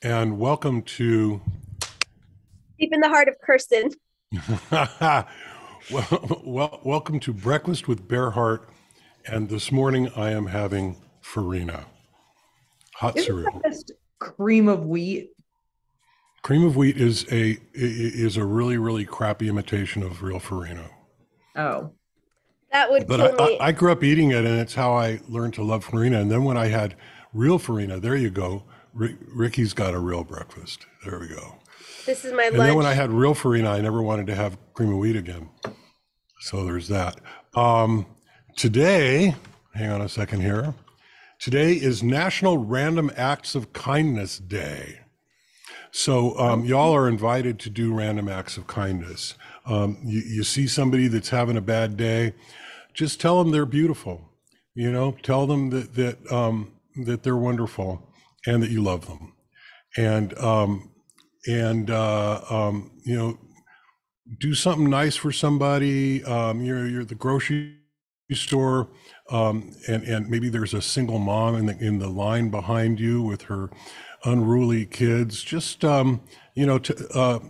and welcome to Deep in the heart of Kirsten. welcome to Breakfast with BearHeart. And this morning I am having farina, hot Isn't cereal. that just cream of wheat? Cream of wheat is a really crappy imitation of real farina. Oh, That would But kill me. I grew up eating it, and it's how I learned to love farina. And then when I had real farina, there you go. Ricky's got a real breakfast. There we go. This is my And then when I lunch. had real farina, I never wanted to have cream of wheat again. So there's that. Today, hang on a second here. Today is National Random Acts of Kindness Day. So y'all are invited to do random acts of kindness. You see somebody that's having a bad day, just tell them they're beautiful. You know, tell them that they're wonderful and that you love them. And you know, do something nice for somebody. You're at the grocery store, and maybe there's a single mom in the line behind you with her unruly kids. Just you know, to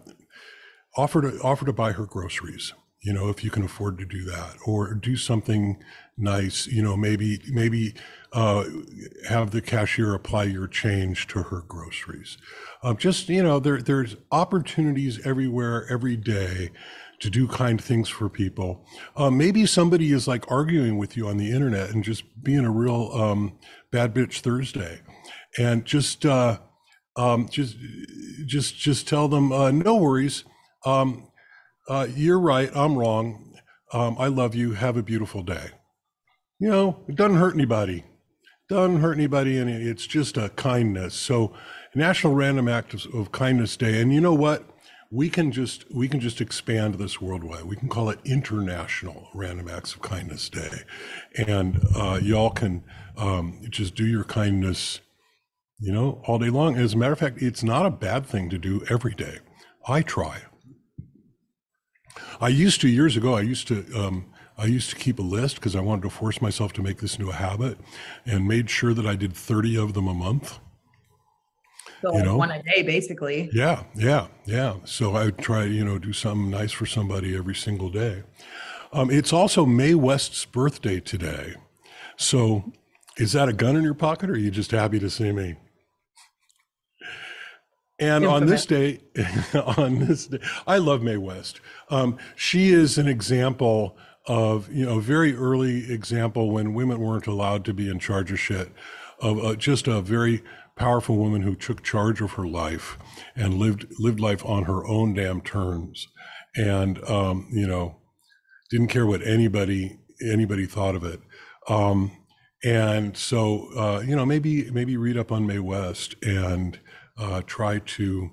offer to buy her groceries. You know, if you can afford to do that, or do something nice. You know, maybe have the cashier apply your change to her groceries. Just, you know, there's opportunities everywhere, every day, to do kind things for people. Maybe somebody is like arguing with you on the internet and just being a real bad bitch Thursday, and just tell them, no worries. You're right. I'm wrong. I love you. Have a beautiful day. You know, it doesn't hurt anybody. Doesn't hurt anybody, and it's just a kindness. So, National Random Act of Kindness Day, and you know what? We can just expand this worldwide. We can call it International Random Acts of Kindness Day, and y'all can just do your kindness, you know, all day long. As a matter of fact, it's not a bad thing to do every day. I try. I used to years ago. I used to keep a list because I wanted to force myself to make this into a habit, and made sure that I did 30 of them a month. so You like know, one a day, basically. yeah. So I would try, you know, do something nice for somebody every single day. It's also Mae West's birthday today. So is that a gun in your pocket, or are you just happy to see me? And on Infamous. this day, I love Mae West. She is an example of, you know, a very early example when women weren't allowed to be in charge of shit, of just a very powerful woman who took charge of her life and lived life on her own damn terms, and you know, didn't care what anybody thought of it. Um, and so, you know, maybe read up on Mae West and try to,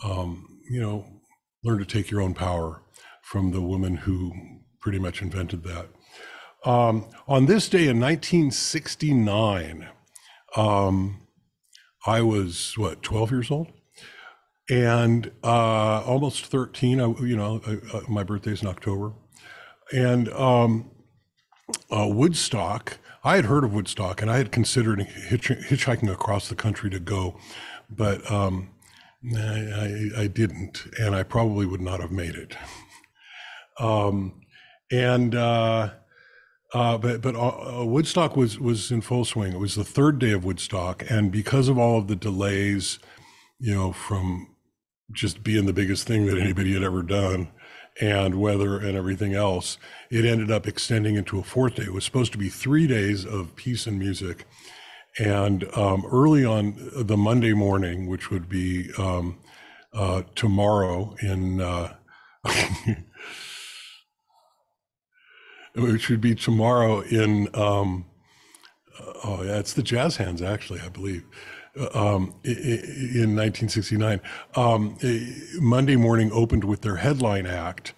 you know, learn to take your own power from the woman who pretty much invented that. On this day in 1969, I was what, 12 years old, and almost 13. My birthday's in October, and Woodstock. I had heard of Woodstock, and I had considered hitchhiking across the country to go, but I didn't, and I probably would not have made it. And but Woodstock was in full swing. It was the third day of Woodstock, and because of all of the delays, you know, from just being the biggest thing that anybody had ever done, and weather and everything else, it ended up extending into a fourth day. It was supposed to be 3 days of peace and music, and early on the Monday morning, which would be tomorrow in which would be tomorrow in oh yeah, it's the Jazz Hands, actually, I believe, in 1969. Monday morning opened with their headline act,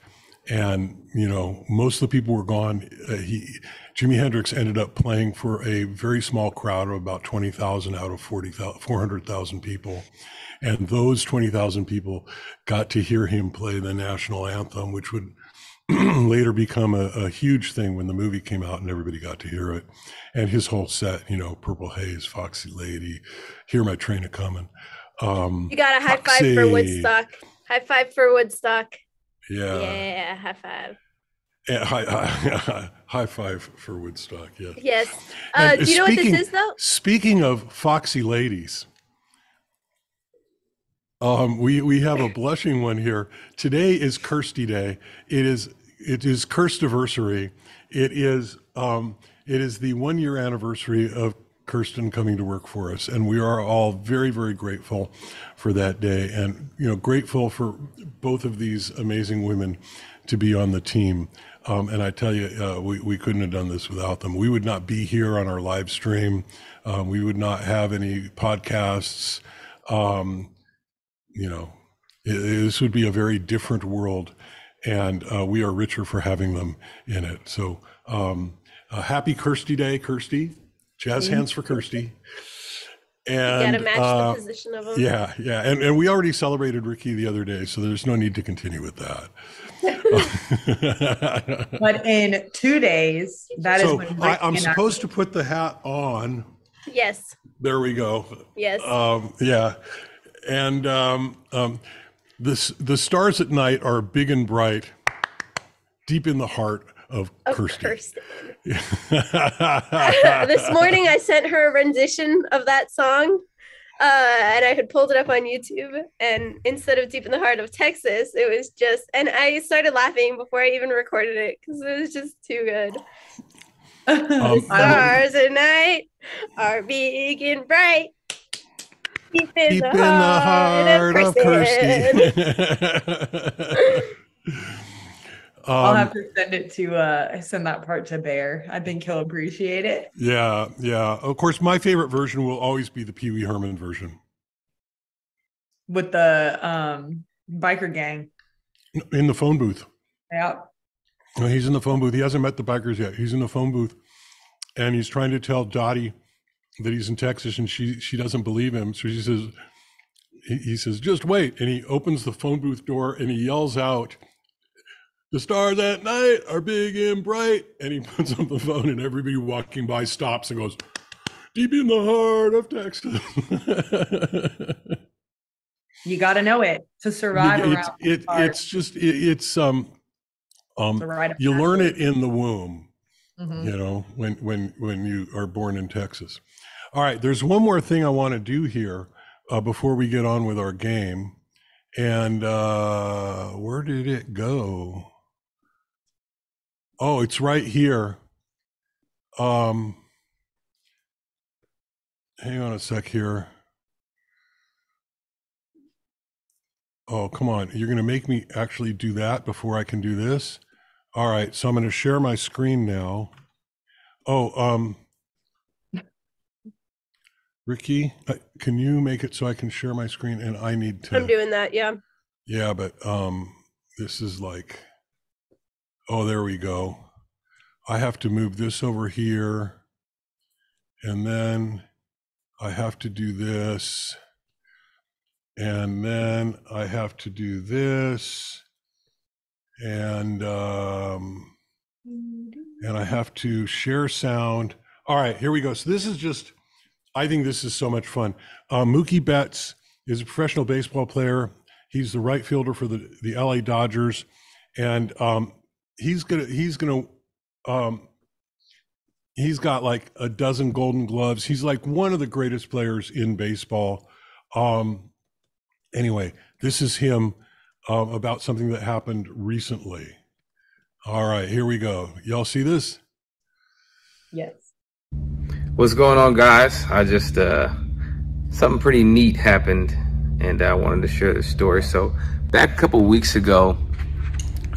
and you know, most of the people were gone. Jimi Hendrix ended up playing for a very small crowd of about 20,000 out of 400,000 people, and those 20,000 people got to hear him play the national anthem, which would later become a huge thing when the movie came out and everybody got to hear it. And his whole set, you know, Purple Haze, Foxy Lady, Hear My Train a Comin'. You got a high five for Foxy. Woodstock. High five for Woodstock. Yeah. Yeah, high five. Yeah, high five for Woodstock. Yeah. Yes. And Do you know what this is, though? Speaking of foxy ladies, we have a blushing one here. Today is Kirsty Day. It is Kirstiversary. It is the 1 year anniversary of Kirsten coming to work for us, and we are all very, very grateful for that day, and grateful for both of these amazing women to be on the team. And I tell you, we couldn't have done this without them. We would not be here on our live stream. We would not have any podcasts. This would be a very different world, and we are richer for having them in it. So happy Kirsty Day, Kirsty. Jazz hands for Kirsty. And you gotta match the position of them. Yeah. And we already celebrated Ricky the other day, so there's no need to continue with that. But in 2 days, that is when I'm supposed to put the hat on. Yes. There we go. Yes. Yeah. And the stars at night are big and bright, deep in the heart of Kirsty. This morning I sent her a rendition of that song, and I had pulled it up on YouTube, and instead of Deep in the Heart of Texas, it was just, and I started laughing before I even recorded it because it was just too good. The stars at night are big and bright, deep in the heart of Kirsty. I'll have to send that part to Bear. I think he'll appreciate it. Yeah. Of course, my favorite version will always be the Pee Wee Herman version. With the biker gang. In the phone booth. Yeah. No, he's in the phone booth. He hasn't met the bikers yet. He's in the phone booth, and he's trying to tell Dottie that he's in Texas, and she doesn't believe him. So he says, just wait. And he opens the phone booth door and he yells out, "The stars at night are big and bright." And he puts up the phone, and everybody walking by stops and goes, "Deep in the heart of Texas." You got to know it to survive around. You learn it in the womb, mm-hmm. when you are born in Texas. All right, there's one more thing I want to do here before we get on with our game. And where did it go? Oh, it's right here. Hang on a sec here. Oh, come on. You're going to make me actually do that before I can do this? All right, so I'm going to share my screen now. Oh, Ricky, can you make it so I can share my screen? And I need to. I'm doing that, yeah. Yeah, but this is like, oh, there we go. I have to move this over here, and then I have to do this, and then I have to do this, and I have to share sound. All right, here we go. So this is just, I think this is so much fun. Mookie Betts is a professional baseball player. He's the right fielder for the LA Dodgers, and he's got like a dozen Golden Gloves. He's like one of the greatest players in baseball. Anyway, this is him about something that happened recently. All right, here we go. Y'all see this? Yes. What's going on, guys? I just something pretty neat happened, and I wanted to share this story. So back a couple weeks ago,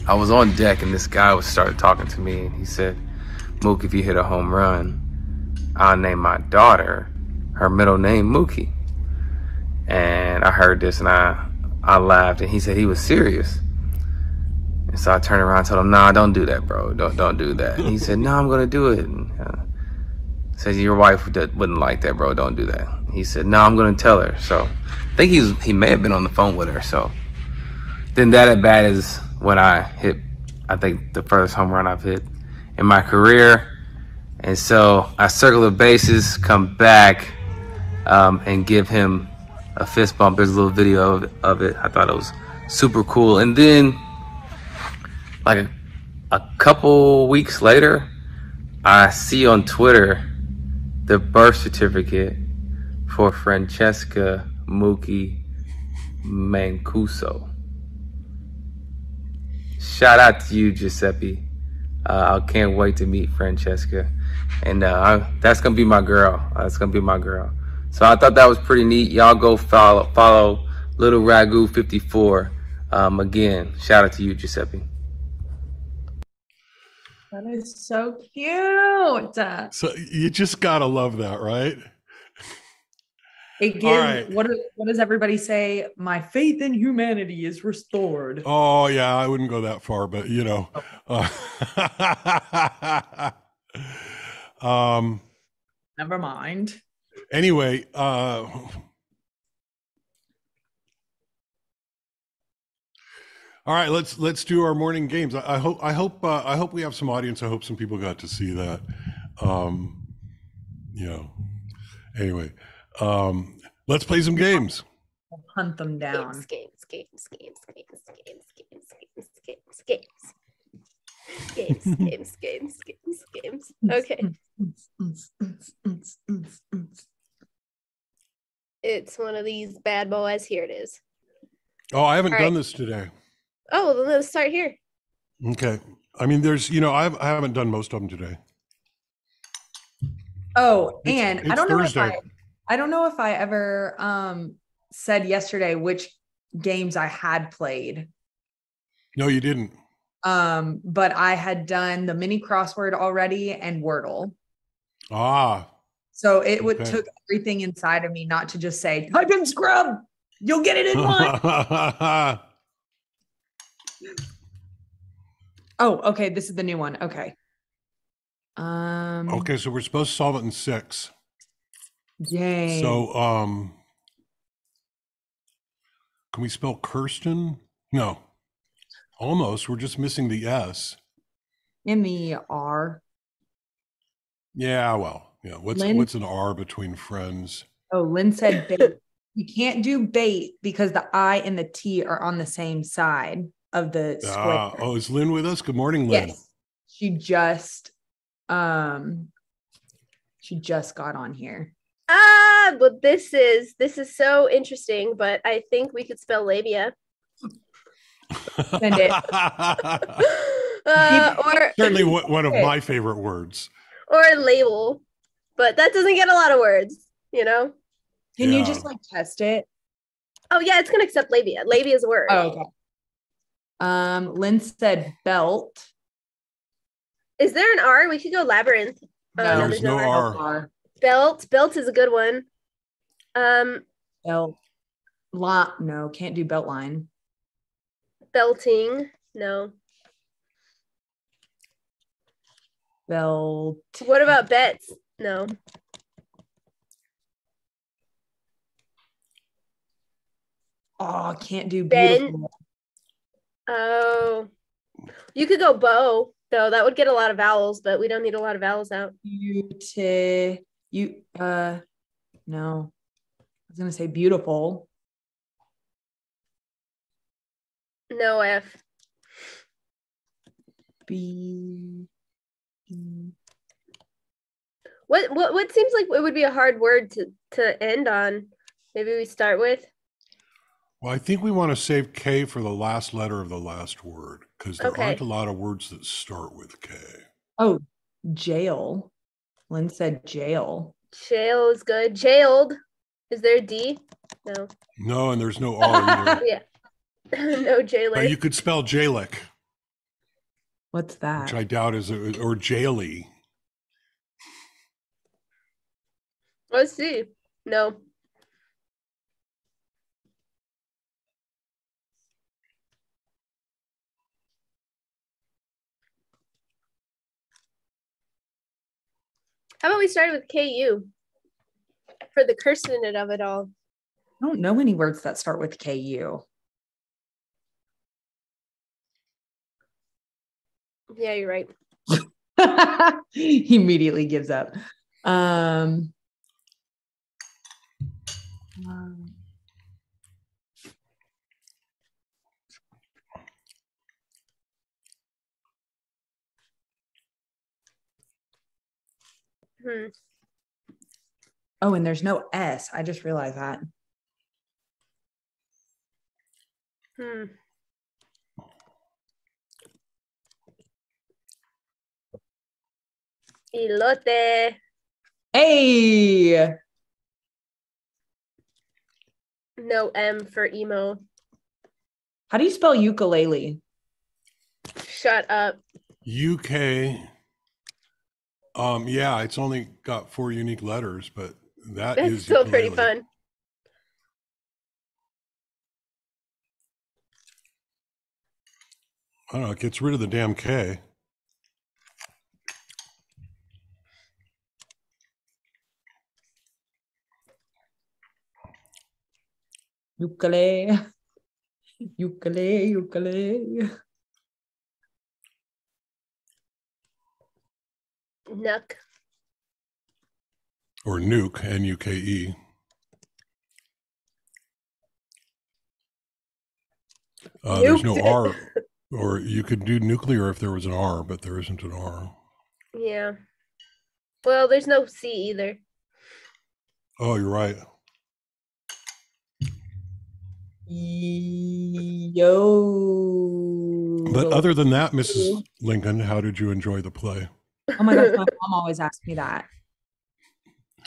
I was on deck, and this guy started talking to me, and he said, "Mook, if you hit a home run, I'll name my daughter her middle name Mookie." And I heard this, and I laughed, and he said he was serious. And so I turned around and told him, "Nah, don't do that, bro. Don't do that." And he said, "No, I'm gonna do it." And said, "Your wife wouldn't like that, bro. Don't do that." He said, "No, I'm gonna tell her." So I think he may have been on the phone with her. So then that at bat is when I hit, I think, the first home run I've hit in my career. And so I circle the bases, come back, and give him a fist bump. There's a little video of it. I thought it was super cool. And then like a couple weeks later, I see on Twitter the birth certificate for Francesca Mookie Mancuso. Shout out to you, Giuseppe. I can't wait to meet Francesca. And that's going to be my girl. That's going to be my girl. So I thought that was pretty neat. Y'all go follow Little Ragu 54. Again, shout out to you, Giuseppe. That is so cute. So you just gotta love that, right? It gives, right. What does everybody say? My faith in humanity is restored. Oh yeah, I wouldn't go that far, but you know. Never mind. Anyway, all right, let's do our morning games. I hope we have some audience. I hope some people got to see that. You know. Anyway, let's play some games. I'll hunt them down. Games. Okay. It's one of these bad boys. Here it is. Oh, I haven't All done right. this today. Oh, well, then let's start here. Okay. I mean, there's, you know, I haven't done most of them today. Oh, and It's I don't know Thursday. I don't know if I ever said yesterday which games I had played. No, you didn't. But I had done the mini crossword already and Wordle. Ah. So it Okay. took everything inside of me not to just say, type in scrub. You'll get it in one. Oh, okay. This is the new one. Okay. Okay, so we're supposed to solve it in 6. Yay. So, can we spell Kirsten? No. Almost. We're just missing the S. In the R. Yeah, well, yeah. What's an R between friends? Oh, Lynn said bait. You can't do bait because the I and the T are on the same side of the square. Oh, is Lynn with us? Good morning, Lynn. Yes. She just got on here. But this is so interesting, but I think we could spell labia. Send it. Or Certainly one of my favorite words. or label, but that doesn't get a lot of words, you know? Can Yeah. you just like test it? Oh yeah, it's gonna accept labia. Labia is a word. Oh, okay. Lynn said belt. Is there an R? We could go labyrinth. No, There's no R. Belt is a good one. Belt. No, can't do belt line. Belting, no. Belt. What about bets? No. Oh, can't do Ben. beautiful. Oh, you could go bow though. That would get a lot of vowels, but we don't need a lot of vowels out. No. I was gonna say beautiful. No F. B. What seems like it would be a hard word to end on? Maybe we start with. Well, I think we want to save K for the last letter of the last word because there Okay. aren't a lot of words that start with K. Oh, jail. Lynn said jail. Jail is good. Jailed. Is there a D? No. No, and there's no R either. Yeah. No jailer. But you could spell Jalic, What's that? which I doubt is, or Jaily. Let's see. No. How about we start with KU for the cursing it of it all? I don't know any words that start with KU. Yeah, you're right. He immediately gives up. Hmm. Oh, and there's no S. I just realized that. Hmm. Elote. Hey, No M for emo. how do you spell ukulele? Shut up. UK. Yeah, it's only got 4 unique letters, but that That's is still pretty ukulele. fun. I don't know. It gets rid of the damn K. Ukulele, ukulele, ukulele. Nuck. Or nuke, N-U-K-E. There's no Nuked. R, or you could do nuclear if there was an R, but there isn't an R. Yeah. Well, there's no C either. Oh, you're right. Yo. But other than that, Mrs. Lincoln, how did you enjoy the play? Oh my gosh, my mom always asks me that.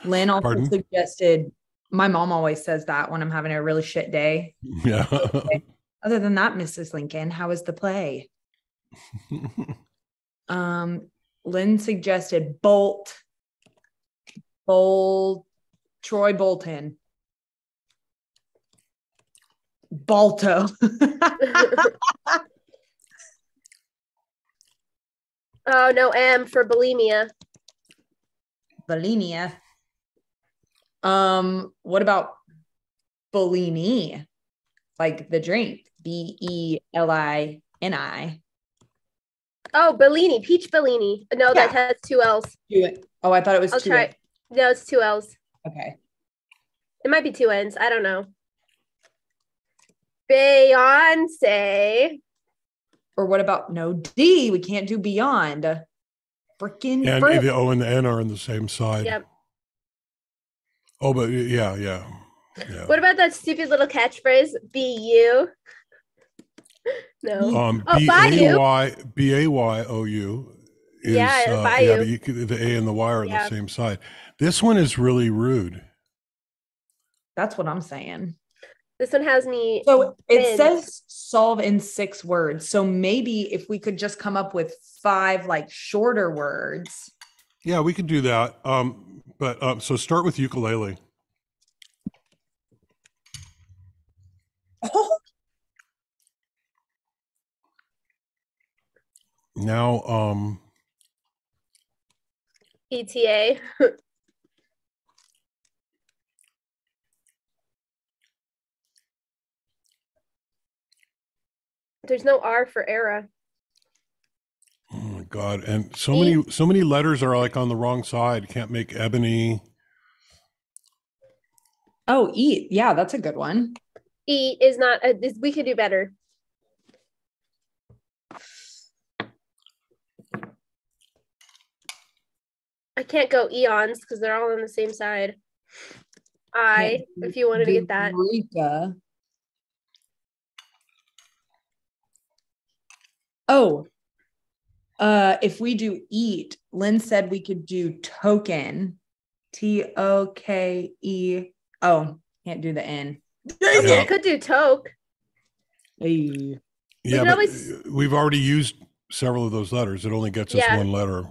Lynn also Pardon? suggested, my mom always says that when I'm having a really shit day. Yeah. Other than that, Mrs. Lincoln, how was the play? Lynn suggested Troy Bolton. Balto. Oh, no M for bulimia. Bulimia. What about Bellini? Like the drink. Belini. Oh, Bellini, peach Bellini. No, Yeah. that has 2 L's. Oh, I thought it was I'll two. try. No, it's 2 L's. Okay. It might be 2 N's. I don't know. Beyonce. Or what about no D? We can't do beyond. Freaking And the O and the N are on the same side. Yep. Oh, but yeah. What about that stupid little catchphrase? Be you. No. B-A-Y, B-A-Y-O-U is, Yeah, Bayou. yeah, but the A and the Y are on the same side. This one is really rude. That's what I'm saying. This one has me. So it pinned. says solve in 6 words. So maybe if we could just come up with 5 like shorter words. Yeah, we could do that. So start with ukulele. Oh. Now, ETA. There's no R for era. oh my God. And so many letters are like on the wrong side. Can't make ebony. Oh, eat. Yeah, that's a good one. E is not, we could do better. I can't go eons because they're all on the same side. If you wanted to get that. Eureka. Oh, if we do eat, Lynn said we could do token. Toke. Oh, can't do the N. I could do toke. Hey. Yeah, but we've already used several of those letters. It only gets us one letter.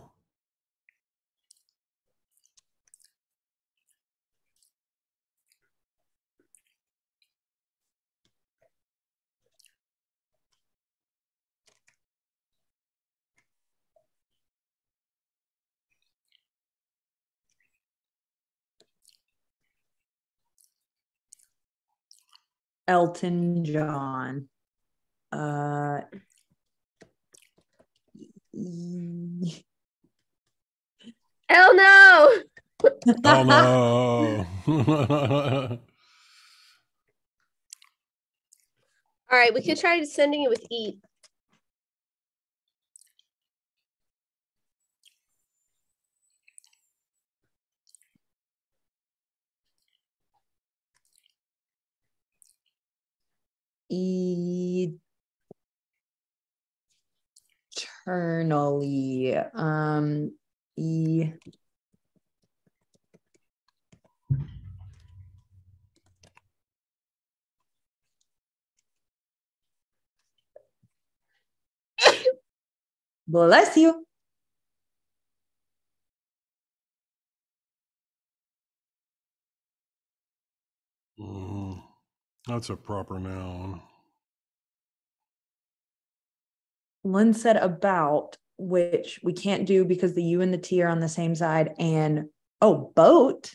Elton John. Oh no. Oh no. All right, we could try sending it with eat. eternally. E. Bless you. That's a proper noun. Lynn said about, which we can't do because the U and the T are on the same side. And boat.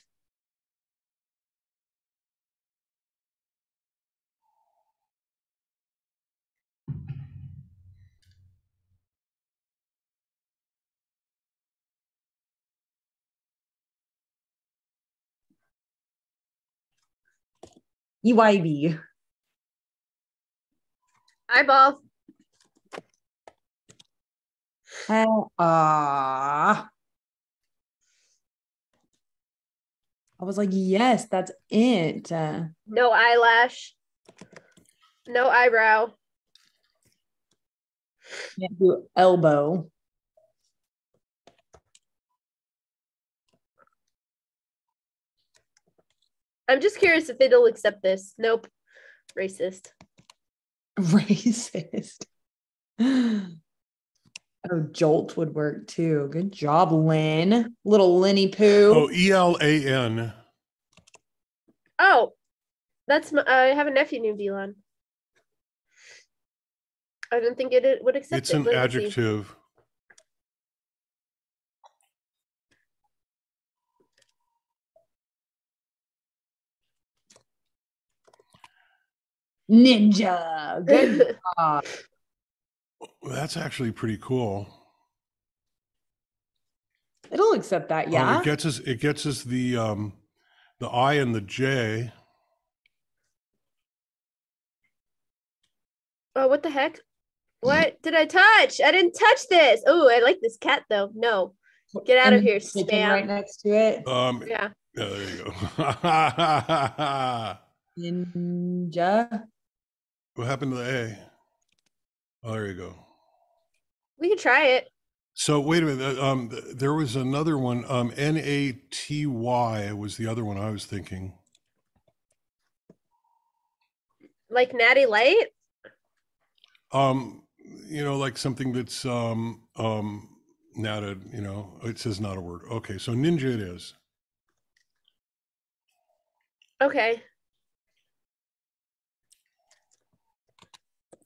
EYB. Eyeball. I was like, yes, that's it. No eyelash. No eyebrow. Can't do elbow. I'm just curious if it'll accept this. Nope. Racist. Racist. Oh, jolt would work too. Good job, Lynn. Little Linny Poo. Oh, ELAN. Oh, that's my, I have a nephew named Elon. I don't think it would accept It's it. an Let's see. adjective. Ninja. Good job. That's actually pretty cool. It'll accept that, yeah. It gets us the I and the J. Oh, what the heck? What did I touch? I didn't touch this. Oh, I like this cat though. No. Get out of here, spam. Right next to it. Yeah. There you go. Ninja. What happened to the A? Oh, there you go. We could try it. So wait a minute. There was another one. NATY was the other one I was thinking. Like Natty Light? Like something that's natted, it says not a word. Okay, so ninja it is. Okay.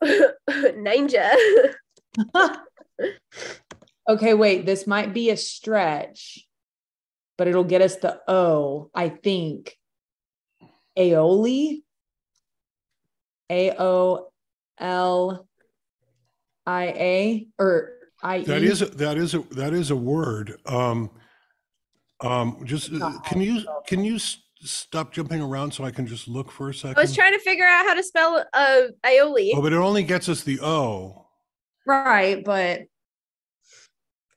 Ninja. Okay, wait. This might be a stretch, but it'll get us the O, I think. Aioli. AOLIA or IE. That is a word. Just can you stop jumping around so I can just look for a second? I was trying to figure out how to spell aioli. Oh, but it only gets us the O. Right, but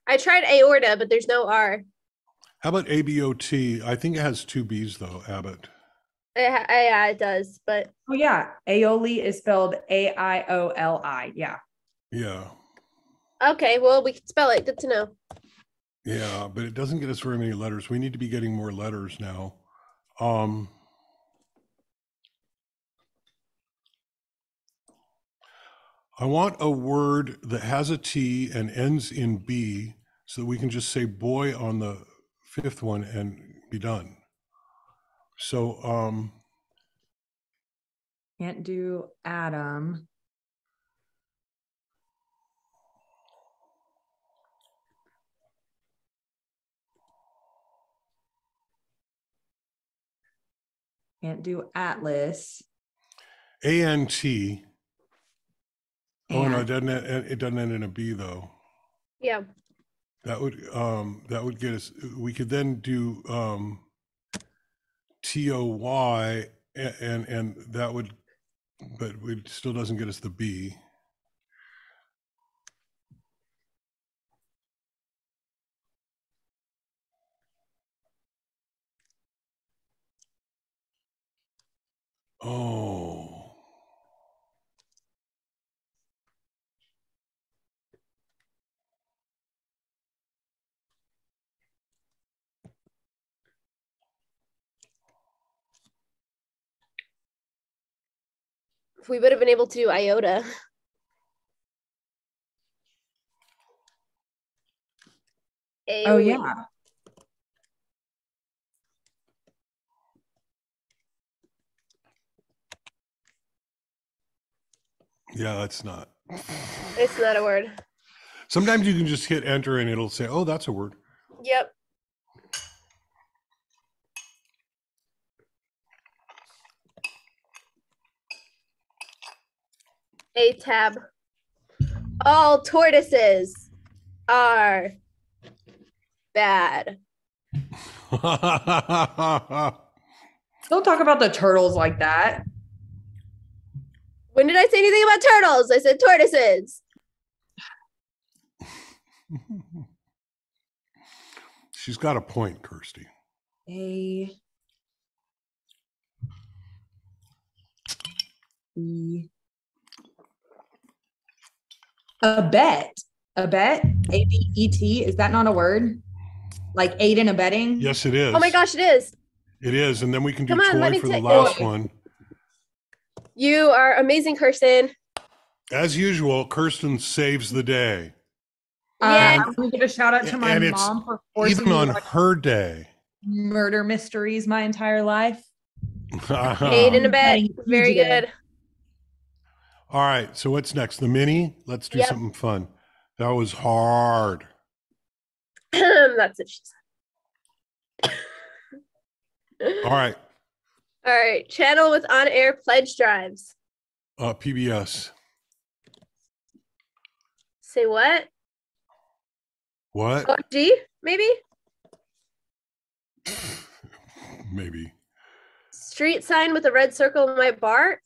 I tried aorta, but there's no R. How about ABOT? I think it has two B's though, Abbott. Yeah, it does, but oh yeah, aioli is spelled AIOLI. Yeah. Yeah. Okay, well, we can spell it. Good to know. Yeah, but it doesn't get us very many letters. We need to be getting more letters now. I want a word that has a T and ends in B so that we can just say boy on the fifth one and be done. So, Can't do Adam. Can't do Atlas. ANT. Oh no, And it doesn't end in a B though. Yeah. That would get us. We could then do TOY and that would, but it still doesn't get us the B. Oh. We would have been able to do iota. Oh, yeah. Yeah, that's not. It's not a word. Sometimes you can just hit enter and it'll say, oh, that's a word. Yep. A tab. All tortoises are bad. Don't talk about the turtles like that. When did I say anything about turtles? I said tortoises. She's got a point, Kirsty. A bet. A bet. A-B-E-T. Is that not a word? Like aid and abetting? Yes, it is. Oh my gosh, it is. It is. And then we can do Come on, let toy me for the take- last oh. one. You are amazing, Kirsten. As usual, Kirsten saves the day. Yeah. I want to give a shout out to my And it's mom for forcing even me on to watch her day. murder mysteries my entire life. Aid in a bet. Betting Very fugitive. good. All right. So what's next? The mini? Let's do Yep. something fun. That was hard. That's it. She said. All right. All right. Channel with on-air pledge drives. PBS. Say what? What? OMG, maybe? Maybe. Street sign with a red circle in my bar?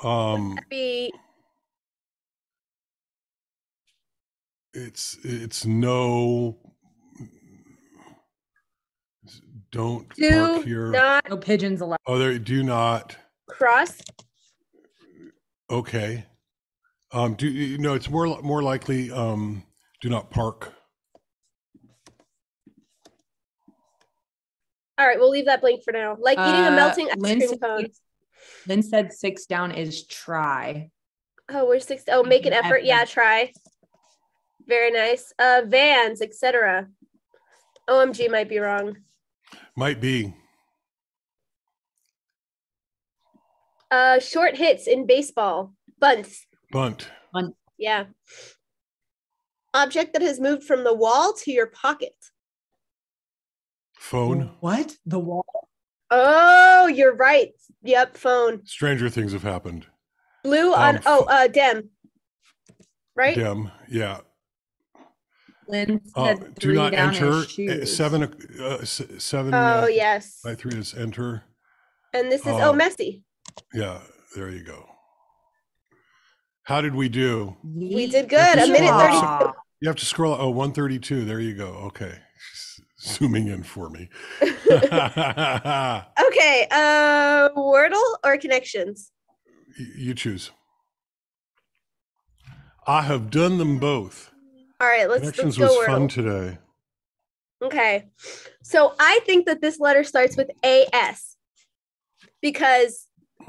Um, Be it's no. Don't park do here. not No pigeons allowed. Oh, there. Do not. cross. Okay. Do you know? It's more likely. Do not park. All right, we'll leave that blank for now. Like eating a melting ice Lynn cream said- cone. Lynn said 6 down is try. Oh, we're 6. Oh, make an effort. Yeah, try. Very nice. Vans, etc. OMG might be wrong. Might be. Short hits in baseball. Bunts. Bunt. Yeah. Object that has moved from the wall to your pocket. Phone. What? The wall? Oh, you're right. Yep, phone. Stranger things have happened. Blue on dem. Right? Dem. Yeah. Lynn said Do 3 not down enter. is choose. 7. Oh, yes. By 3 is enter. And this is messy. Yeah. There you go. How did we do? We did good. A minute 32. You have to scroll. Oh, 132. There you go. Okay. Zooming in for me. Okay. Wordle or connections? You choose. I have done them both. All right, let's Connections go was Wordle. fun today. Okay. So I think that this letter starts with AS because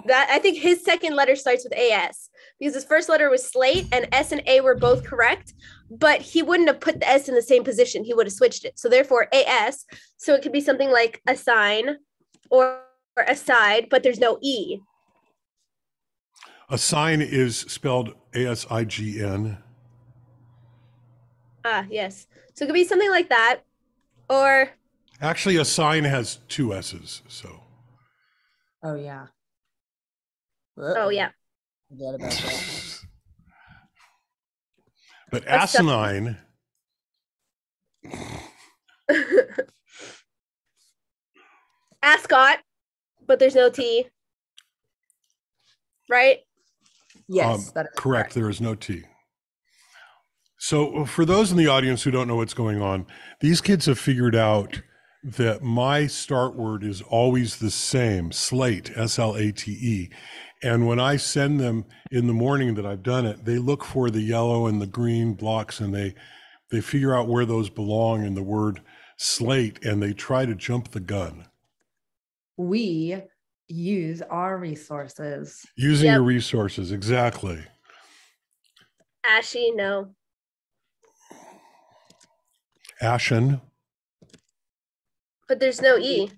I think his second letter starts with AS because his first letter was slate and S and A were both correct, but he wouldn't have put the S in the same position. He would have switched it. So therefore AS. So it could be something like a sign or a side, but there's no E. A sign is spelled ASIGN. Ah, yes. So it could be something like that. Or Actually, a sign has 2 S's. So. Oh, yeah. oh yeah. Forget about that. But asinine. Ascot, but there's no T. Right? Yes, that is correct. There is no T. So for those in the audience who don't know what's going on, these kids have figured out that my start word is always the same, slate, S-L-A-T-E. And when I send them in the morning that I've done it, they look for the yellow and the green blocks and they figure out where those belong in the word slate and they try to jump the gun. We Use our resources. Using your resources, exactly. Ashy, no. Ashen. But there's no E.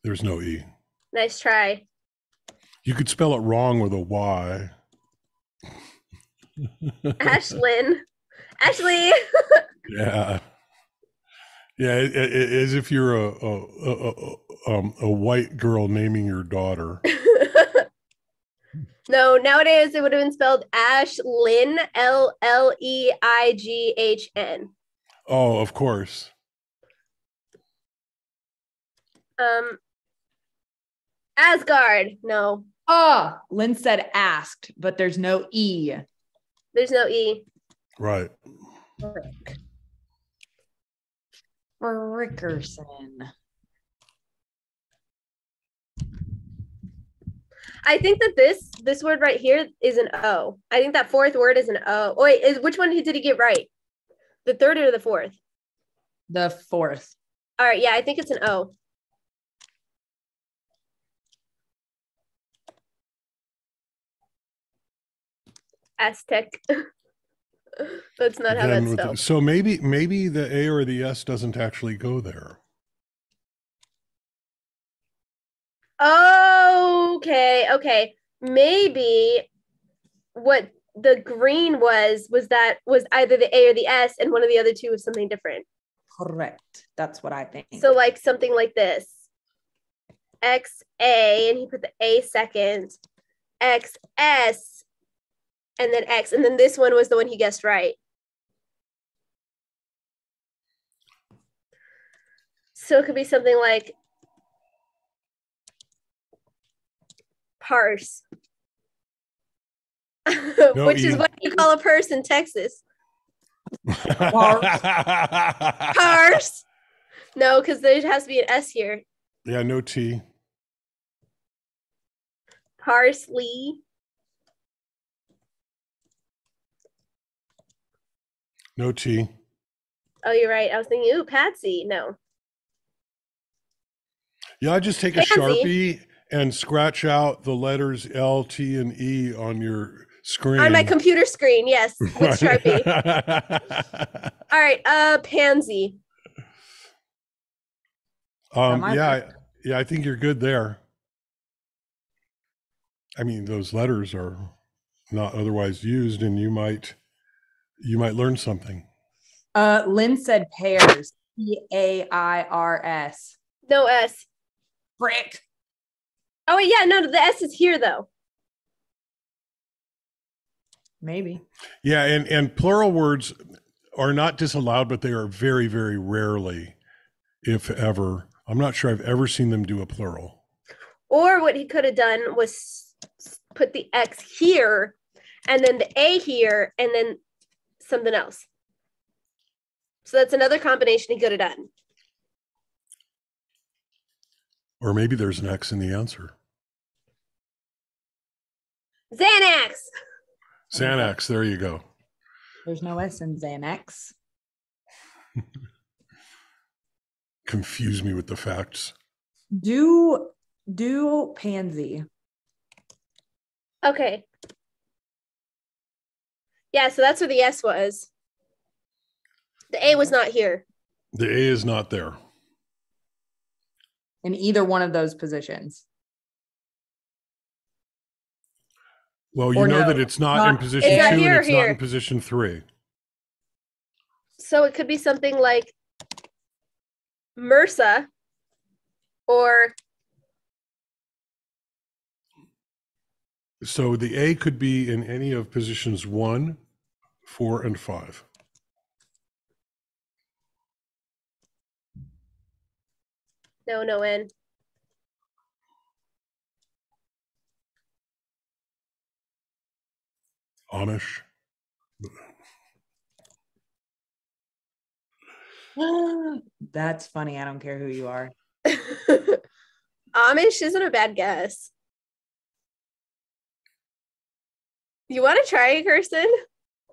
There's no E. Nice try. You could spell it wrong with a Y. Ashlyn. Ashley. Yeah. Yeah, as if you're a white girl naming your daughter. No, nowadays it would have been spelled Ashlyn, Leigghn. Oh, of course. Asgard, no. Oh, Lynn said asked, but there's no E. There's no E. Right. Frickerson. I think that this word right here is an O. I think that fourth word is an O. Oh, wait, which one did he get right? The third or the fourth? The fourth. All right, yeah, I think it's an O. Aztec. That's not how that's spelled. So maybe the A or the S doesn't actually go there. Okay. Maybe what the green was either the A or the S, and one of the other two was something different. Correct. That's what I think. So like something like this. XA, and he put the A second. XS, and then X, and then this one was the one he guessed right. So it could be something like parse. No, which is what you call a purse in Texas. Parse. No, because there has to be an S here. Yeah, no T. Parsley. No T. Oh, you're right. I was thinking, ooh, Patsy. No. Yeah, I just take a Sharpie and scratch out the letters L, T, and E on your screen. On my computer screen, yes, with Sharpie. All right, pansy. Yeah, I think you're good there. I mean, those letters are not otherwise used, and you might learn something. Lynn said pairs. Pairs. No S. Frick. Oh wait, yeah, no, the S is here though. Maybe. Yeah, and plural words are not disallowed, but they are very, very rarely, if ever. I'm not sure I've ever seen them do a plural. Or what he could have done was put the X here, and then the A here, and then something else. So that's another combination he could have done. Or maybe there's an X in the answer. Xanax. Xanax, there you go. There's no S in Xanax. Confuse me with the facts. Do pansy. Okay. Yeah, so that's where the S was. The A was not here. The A is not there. In either one of those positions. Well, you know that it's not in position 2 and it's not in position 3. So it could be something like MRSA or... So the A could be in any of positions 1, 4, and 5. No N. Amish. That's funny. I don't care who you are. Amish isn't a bad guess. You want to try it, Kirsten?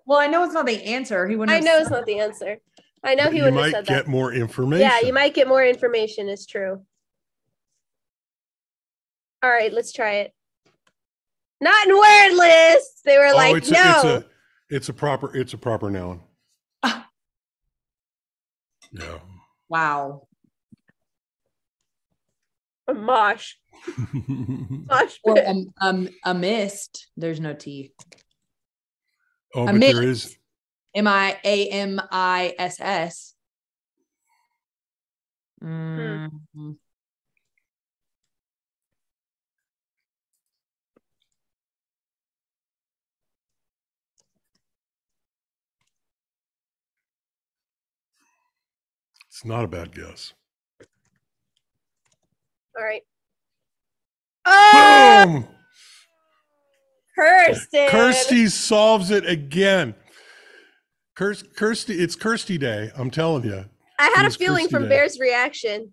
Well, I know it's not the answer. He wouldn't. I know it's not the answer. I know he wouldn't have said that. You might get more information. Yeah, you might get more information. It's true. All right, let's try it. Not in word list. They were like, no. It's a proper noun. Ah. Yeah. Wow. A mosh. Mosh Or pit. a mist. There's no T. Oh, A but mist. there is. MIAMISS. It's not a bad guess. All right. Oh, Boom! Kirsten. Kirsty solves it again. Kirsty, it's Kirsty Day. I'm telling you. I had a It's feeling Kirsty from Day. Bear's reaction.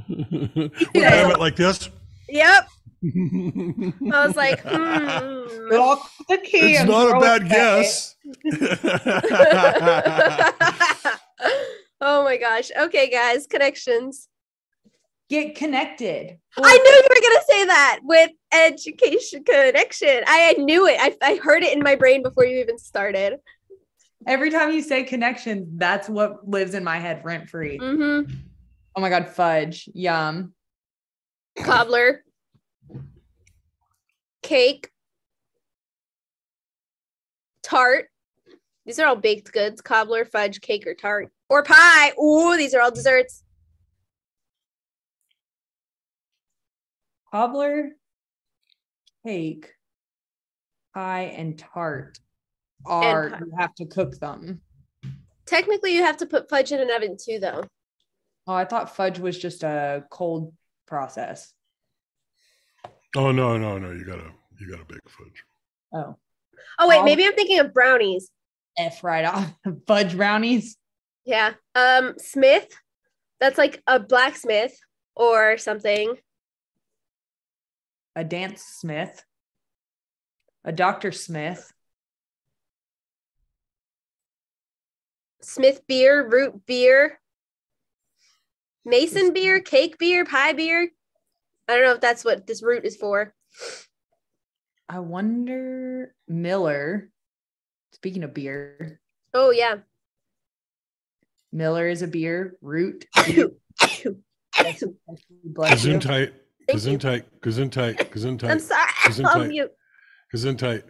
Would I have it like this? Yep. I was like, Lock the key. It's not a bad guess. Oh my gosh. Okay, guys, connections. Get connected. I knew you were going to say that with education connection. I knew it. I heard it in my brain before you even started. Every time you say connection, that's what lives in my head rent free. Mm-hmm. Oh my God, fudge. Yum. Cobbler. Cake. Tart. These are all baked goods. Cobbler, fudge, cake, or tart. Or pie. Ooh, these are all desserts. Cobbler, cake, pie, and tart are, you have to cook them. Technically, you have to put fudge in an oven too, though. Oh, I thought fudge was just a cold process. Oh no. You gotta bake fudge. Oh. Oh wait, maybe I'm thinking of brownies. F right off. Fudge brownies. Yeah. Smith. That's like a blacksmith or something. A dance smith. A Dr. Smith. Smith beer, root beer. Mason beer, cake beer, pie beer. I don't know if that's what this root is for. I wonder, Miller. Speaking of beer. Oh, yeah. Miller is a beer. Root. Gesundheit. Gesundheit. Gesundheit. Gesundheit. I'm sorry. I'll mute. Gesundheit.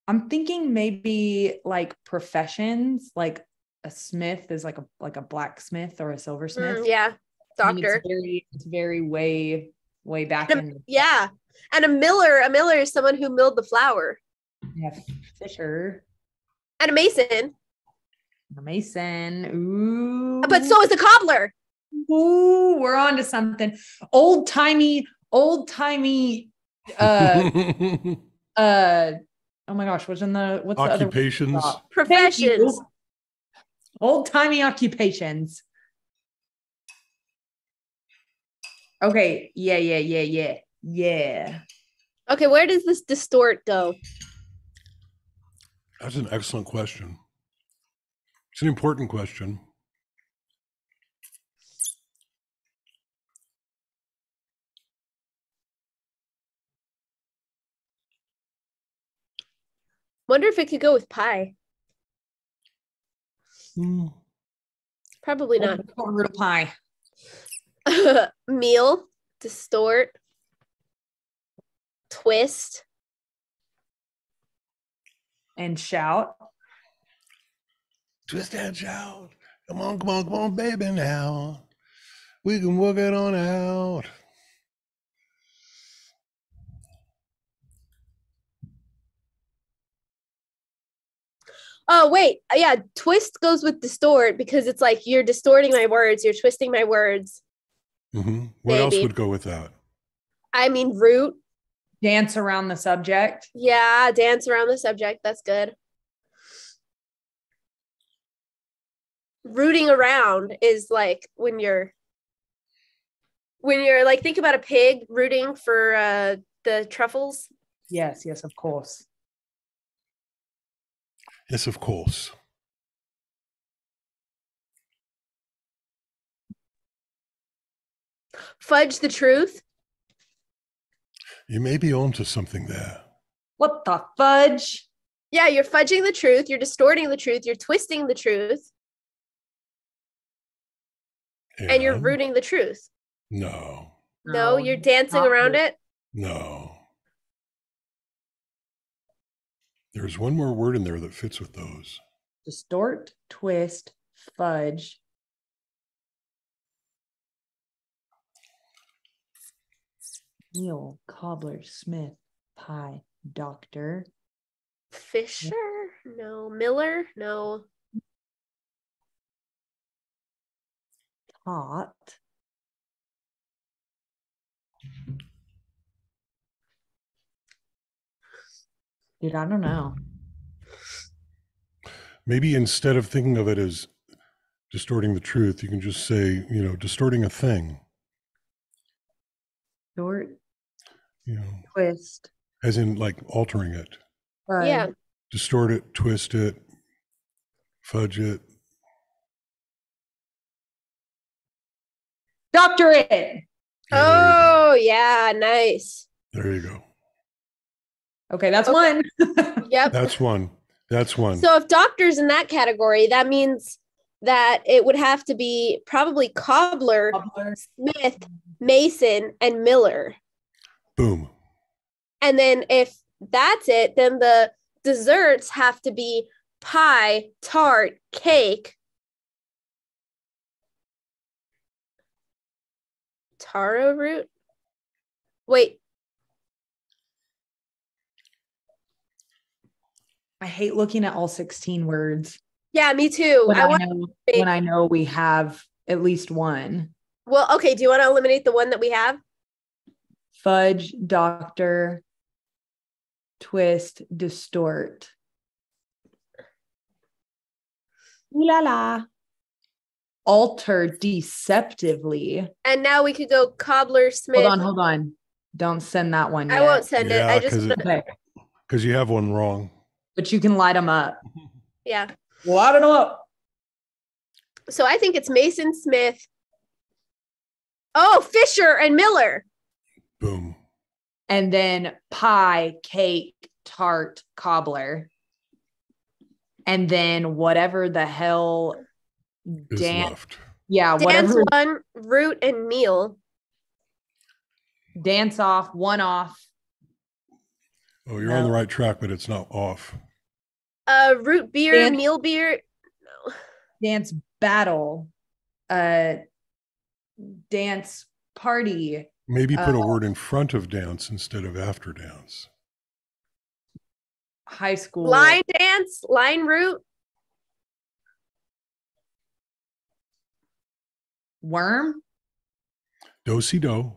I'm thinking maybe like professions, like a smith is like a blacksmith or a silversmith. Yeah. Doctor. I mean, it's very way back in. Yeah. And a miller is someone who milled the flour. Yeah, Fisher. And a mason. A mason. Ooh. But so is a cobbler. Ooh, we're on to something. Old timey. Oh my gosh, what's the occupations? other Professions. Old timey occupations. Okay, yeah. Okay, where does this distort go? That's an excellent question. It's an important question. Wonder if it could go with pie. Probably not. Root pie. Meal, distort, twist, and shout. Twist and shout. Come on, baby, now. We can work it on out. Oh, wait. Yeah, twist goes with distort because it's like you're distorting my words. You're twisting my words. Mm-hmm. What else would go with that? I mean, root. Dance around the subject. Yeah, dance around the subject. That's good. Rooting around is like when you're like, think about a pig rooting for the truffles. Yes, of course. Yes, of course. Fudge the truth. You may be onto something there. What the fudge? Yeah, you're fudging the truth. You're distorting the truth. You're twisting the truth. And you're rooting the truth. No. No, you're dancing around it. No. There's one more word in there that fits with those. Distort, twist, fudge. Meal, cobbler, smith, pie, doctor. Fisher? No. Miller? No. Tot. Dude, I don't know. Maybe instead of thinking of it as distorting the truth, you can just say, distorting a thing. Distort, You know, twist. as in like altering it. Fudge. Yeah. Distort it, twist it, fudge it. Doctorate. Yeah, Oh, yeah. Nice. there you go. Okay, that's one. Yep. That's one. That's one. So if doctor's in that category, that means that it would have to be probably cobbler, smith, mason, and miller. Boom. And then if that's it, then the desserts have to be pie, tart, cake. Taro root? Wait. I hate looking at all 16 words. Yeah, me too. When I know we have at least one. Well, okay. Do you want to eliminate the one that we have? Fudge, doctor, twist, distort. Ooh la la. Alter deceptively. And now we could go cobbler, smith. Hold on. Don't send that one yet. I won't send it. Yeah, I just Okay. Because you have one wrong. But you can light them up. yeah. Light them up. So I think it's Mason, Smith. Oh, Fisher and Miller. Boom. And then pie, cake, tart, cobbler. And then whatever the hell Is left. Yeah, Dance whatever. one, root and meal. Dance off, one off. Oh, you're on the right track, but it's not off. Root beer, meal beer. No. Dance battle. Dance party. Maybe put a word in front of dance instead of after dance. High school. Line dance, line root. Worm. Do-si-do.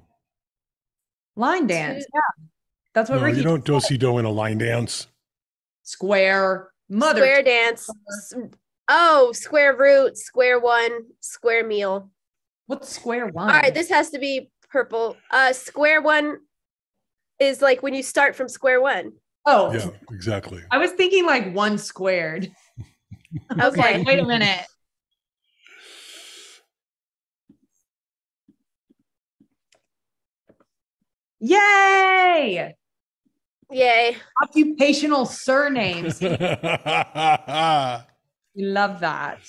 Line dance. Yeah. That's what No, Ricky you don't said. do-si-do in a line dance. Square. Mother. Square dance. Oh, square root, square one, square meal. What's square one? All right, this has to be purple. Square one is like when you start from square one. Oh, Yeah, exactly. I was thinking like one squared. I was Okay. like, wait a minute. Yay! Yay. Occupational surnames. Yeah, We love that.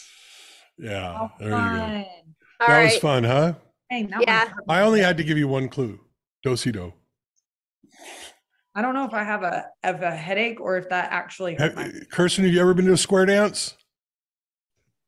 there you How go. fun. All That right. was fun, huh? Dang, that Yeah. one's hard. I only had to give you one clue. Do-si-do. I don't know if I have a headache or if that actually hurt my. Kirsten, have you ever been to a square dance?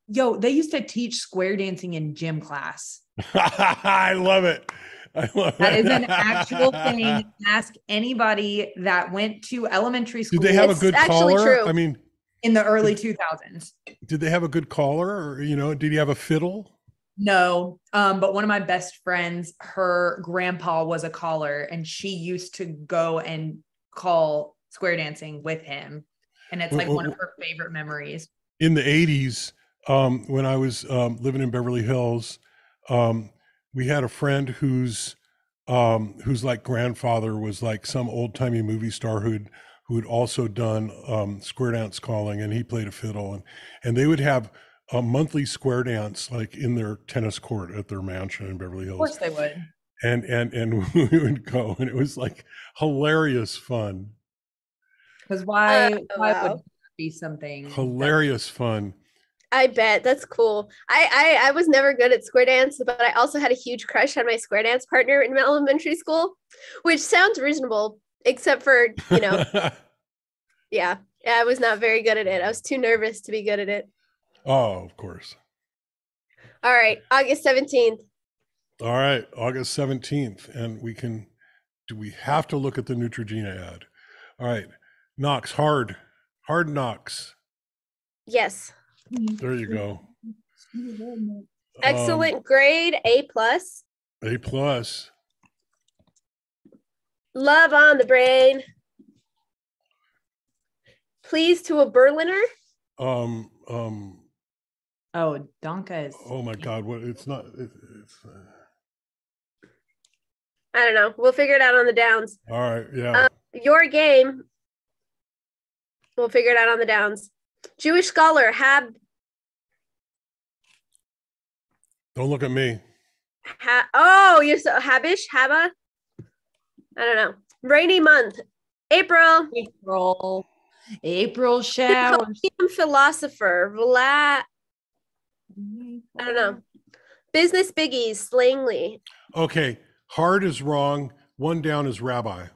Yo, they used to teach square dancing in gym class. I love it. I love That it. is an actual thing. Ask anybody that went to elementary school Did they have a It's good actually caller? true. I mean, in the early 2000s. did they have a good caller, or did he have a fiddle? No, but one of my best friends, her grandpa was a caller, and she used to go and call square dancing with him, and it's like one of her favorite memories. In the 80s, when I was living in Beverly Hills, we had a friend whose like grandfather was like some old timey movie star who'd also done square dance calling, and he played a fiddle, and they would have a monthly square dance like in their tennis court at their mansion in Beverly Of Hills. course they would. and we would go, and it was like hilarious fun. Because why would wow. that be something that Hilarious fun. I bet that's cool. I was never good at square dance, but I also had a huge crush on my square dance partner in elementary school, which sounds reasonable, except for, yeah, I was not very good at it. I was too nervous to be good at it. Oh, of course. All right, August 17th. All right, August 17th, and do we have to look at the Neutrogena ad? All right, Knox, hard knocks. Yes. There you go. Excellent grade, A+. A+. Love on the brain. Please to a Berliner. Oh, Donka is. Oh my God! What? It's not. I don't know. We'll figure it out on the downs. All right. Yeah. Your game. We'll figure it out on the downs. Jewish scholar Don't look at me. You're so Habish Haba. I don't know. Rainy month. April showers. Philosopher. I don't know. Business biggies. Slangley. Okay. Hard is wrong. One down is rabbi.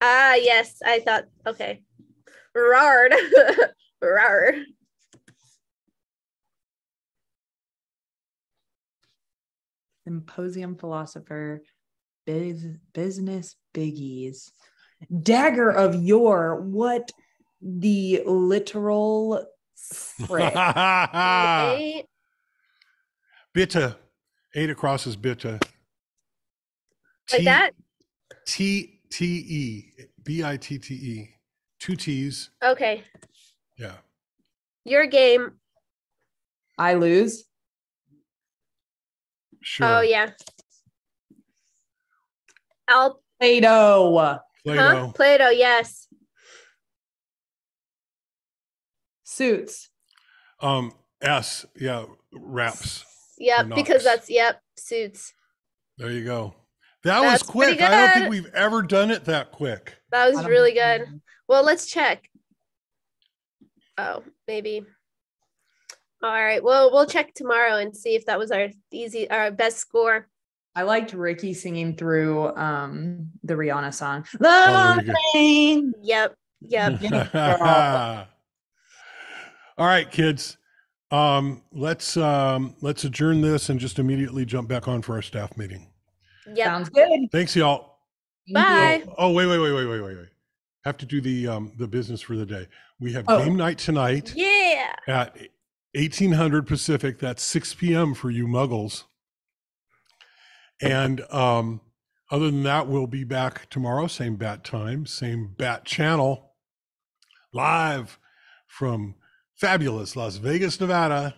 Yes. I thought. Okay. Rard. Rar. Symposium philosopher. Business biggies. Dagger of yore. What the literal frick? Bitte. 8 across is bitte. Like that? T-T-E. B-I-T-T-E. 2 T's. Okay. Yeah. Your game. I lose. Sure. Oh, yeah. Play-Doh. Play-Doh. Play-Doh, yes. Suits. S. Yeah. Wraps. Yep, because that's, suits. There you go. That was quick. I don't think we've ever done it that quick. That was really good. Well, let's check. Oh, maybe. All right. Well, we'll check tomorrow and see if that was our best score. I liked Ricky singing through the Rihanna song. Yep. All right, kids. Let's adjourn this and just immediately jump back on for our staff meeting. Yep. Sounds good. Thanks, y'all. Bye. Oh, wait. Have to do the business for the day. We have game night tonight. Yeah. At 1800 Pacific. That's 6 p.m. for you muggles. And other than that, we'll be back tomorrow, same bat time, same bat channel, live from fabulous Las Vegas, Nevada.